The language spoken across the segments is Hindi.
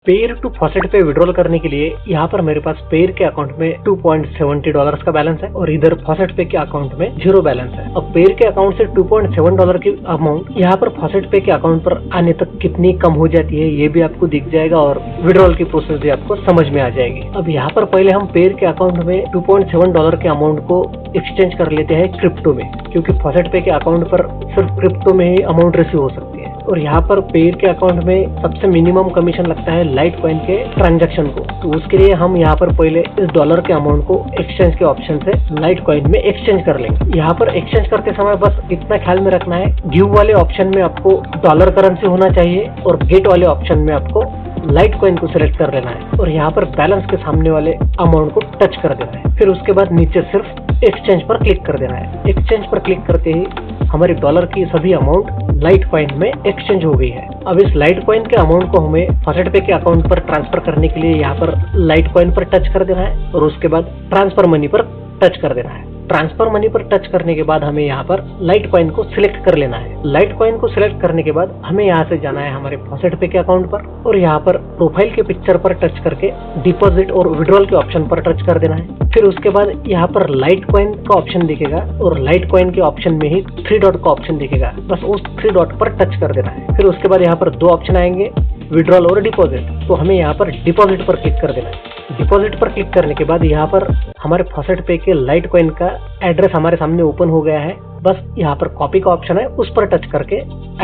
पेयर टू फॉसेट पे विड्रॉल करने के लिए यहाँ पर मेरे पास पेयर के अकाउंट में $2.70 का बैलेंस है और इधर फॉसेट पे के अकाउंट में 0 बैलेंस है। अब पेयर के अकाउंट से $2.7 की अमाउंट यहाँ पर फॉसेट पे के अकाउंट पर आने तक कितनी कम हो जाती है ये भी आपको दिख जाएगा और विड्रॉल की प्रोसेस भी आपको समझ में आ जाएगी। अब यहाँ पर पहले हम पेयर के अकाउंट में $2.7 के अमाउंट को एक्सचेंज कर लेते हैं क्रिप्टो में, क्योंकि फॉसेट पे के अकाउंट पर सिर्फ क्रिप्टो में ही अमाउंट रिसीव हो सकती है। और यहाँ पर पेयर के अकाउंट में सबसे मिनिमम कमीशन लगता है लाइट कॉइन के ट्रांजैक्शन को, तो उसके लिए हम यहाँ पर पहले इस डॉलर के अमाउंट को एक्सचेंज के ऑप्शन से लाइट कॉइन में एक्सचेंज कर लेंगे। यहाँ पर एक्सचेंज करते समय बस इतना ख्याल में रखना है, गिव वाले ऑप्शन में आपको डॉलर करेंसी होना चाहिए और गेट वाले ऑप्शन में आपको लाइट कॉइन को सिलेक्ट कर लेना है और यहाँ पर बैलेंस के सामने वाले अमाउंट को टच कर देना है। फिर उसके बाद नीचे सिर्फ एक्सचेंज पर क्लिक कर देना है। एक्सचेंज पर क्लिक करते ही हमारे डॉलर की सभी अमाउंट लाइट कॉइन में एक्सचेंज हो गई है। अब इस लाइट कॉइन के अमाउंट को हमें फॉसेट पे के अकाउंट पर ट्रांसफर करने के लिए यहाँ पर लाइट कॉइन पर टच कर देना है और उसके बाद ट्रांसफर मनी पर टच कर देना है। ट्रांसफर मनी पर टच करने के बाद हमें यहाँ पर लाइट कॉइन को सिलेक्ट कर लेना है। लाइट कॉइन को सिलेक्ट करने के बाद हमें यहाँ से जाना है हमारे फॉसेट पे के अकाउंट पर और यहाँ पर प्रोफाइल के पिक्चर पर टच करके डिपॉजिट और विड्रॉल के ऑप्शन पर टच कर देना है। फिर उसके बाद यहाँ पर लाइट कॉइन का ऑप्शन दिखेगा और लाइट कॉइन के ऑप्शन में ही 3 डॉट का ऑप्शन दिखेगा, बस उस 3 डॉट पर टच कर देना है। फिर उसके बाद यहाँ पर 2 ऑप्शन आएंगे, विड्रॉल और डिपॉजिट, तो हमें यहाँ पर डिपॉजिट पर क्लिक कर देना है। डिपॉजिट पर क्लिक करने के बाद यहाँ पर हमारे फॉसेट पे के लाइट कॉइन का एड्रेस हमारे सामने ओपन हो गया है। बस यहाँ पर कॉपी का ऑप्शन है, उस पर टच करके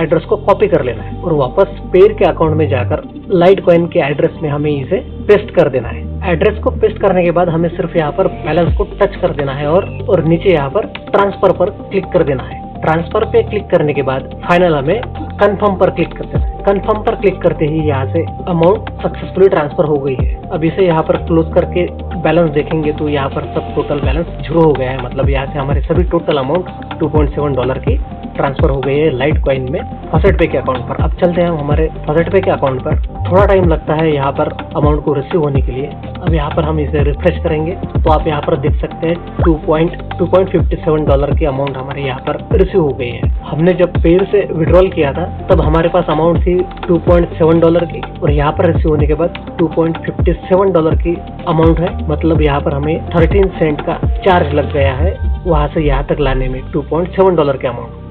एड्रेस को कॉपी कर लेना है और वापस पेयर के अकाउंट में जाकर लाइट कॉइन के एड्रेस में हमें इसे पेस्ट कर देना है। एड्रेस को पेस्ट करने के बाद हमें सिर्फ यहाँ पर बैलेंस को टच कर देना है और नीचे यहाँ पर ट्रांसफर पर क्लिक कर देना है। ट्रांसफर पे क्लिक करने के बाद फाइनल हमें कंफर्म पर क्लिक कर देना है। कंफर्म पर क्लिक करते ही यहाँ से अमाउंट सक्सेसफुली ट्रांसफर हो गई है। अब इसे यहाँ पर क्लोज करके बैलेंस देखेंगे तो यहाँ पर सब टोटल बैलेंस 0 हो गया है, मतलब यहाँ से हमारे सभी टोटल अमाउंट $2.7 की ट्रांसफर हो गई है लाइट कॉइन में फॉसेट पे के अकाउंट पर। अब चलते हैं हमारे फॉसेट पे के अकाउंट पर। थोड़ा टाइम लगता है यहाँ पर अमाउंट को रिसीव होने के लिए। अब यहाँ पर हम इसे रिफ्रेश करेंगे तो आप यहाँ पर देख सकते हैं $2.57 की अमाउंट हमारे यहाँ पर रिसीव हो गई है। हमने जब पेयर से विड्रॉल किया था तब हमारे पास अमाउंट थी $2.7 की और यहाँ पर रिसीव होने के बाद $2.57 की अमाउंट है, मतलब यहाँ पर हमें 13 सेंट का चार्ज लग गया है वहाँ से यहाँ तक लाने में $2.7 के अमाउंट।